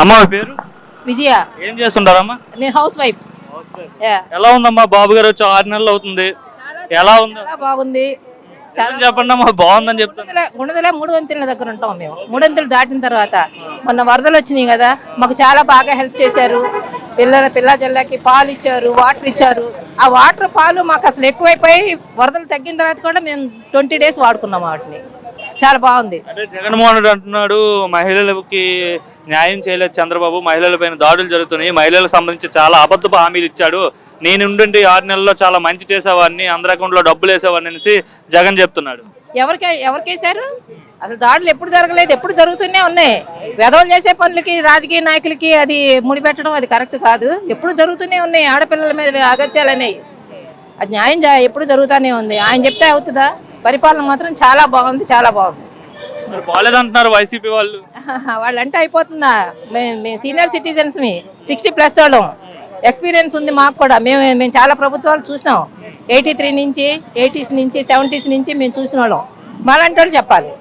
అమ్మ మీ పేరు? విజయ. ఏం చేస్తుంటారమ్మా? నేను హౌస్ వైఫ్. ఎలా ఉందమ్మా? బాబు గారు వచ్చి 6 నెలలు అవుతుంది, ఎలా ఉంది? చాలా బాగుంది. చెప్పండి అమ్మా. బాగుందని చెప్తాను. గుణదల 3 వంతెనల దగ్గర ఉంటాం మేము. 3 వంతెనలు దాటిన తర్వాత మొన్న వరదలు వచ్చినాయి కదా, మాకు చాలా బాగా హెల్ప్ చేశారు. పిల్ల జల్లకి పాలు ఇచ్చారు, వాటర్ ఇచ్చారు. ఆ వాటర్ పాలు మాకు అసలు ఎక్కువైపోయి వరదలు తగ్గిన తర్వాత కూడా మేము 20 days వాడుకున్నాం వాటిని. చాలా బాగుంది. అంటే జగన్మోహన్ రెడ్డి అంటున్నాడు మహిళలకి న్యాయం చేయలేదు చంద్రబాబు, మహిళలపైన దాడులు జరుగుతున్నాయి, మహిళలకు సంబంధించి చాలా అబద్ధపు హామీలు ఇచ్చాడు, నేనుండి 6 నెలల్లో చాలా మంచి చేసేవాడిని, అందరి అకౌంట్లో డబ్బులు వేసేవాడిని అనేసి జగన్ చెప్తున్నాడు. ఎవరికేసారు? అసలు దాడులు ఎప్పుడు జరగలేదు, ఎప్పుడు జరుగుతూనే ఉన్నాయి. వెధవలు చేసే పనులకి రాజకీయ నాయకులకి అది ముడిపెట్టడం అది కరెక్ట్ కాదు. ఎప్పుడు జరుగుతూనే ఉన్నాయి. ఆడపిల్లల మీద అగత్యాలనేవి అది న్యాయం ఎప్పుడు జరుగుతూనే ఉంది. ఆయన చెప్తే అవుతుందా? పరిపాలన మాత్రం చాలా బాగుంది, చాలా బాగుంది. బాగాలేదంటున్నారు వైసీపీ వాళ్ళు. వాళ్ళంటే అయిపోతుందా? మేము సీనియర్ సిటిజన్స్ 60+ వాళ్ళం, ఎక్స్పీరియన్స్ ఉంది మాకు కూడా. మేము చాలా ప్రభుత్వాలు చూసాం. 83 నుంచి 80s నుంచి 70s నుంచి మేము చూసిన వాళ్ళం. మాలాంటి వాళ్ళు చెప్పాలి.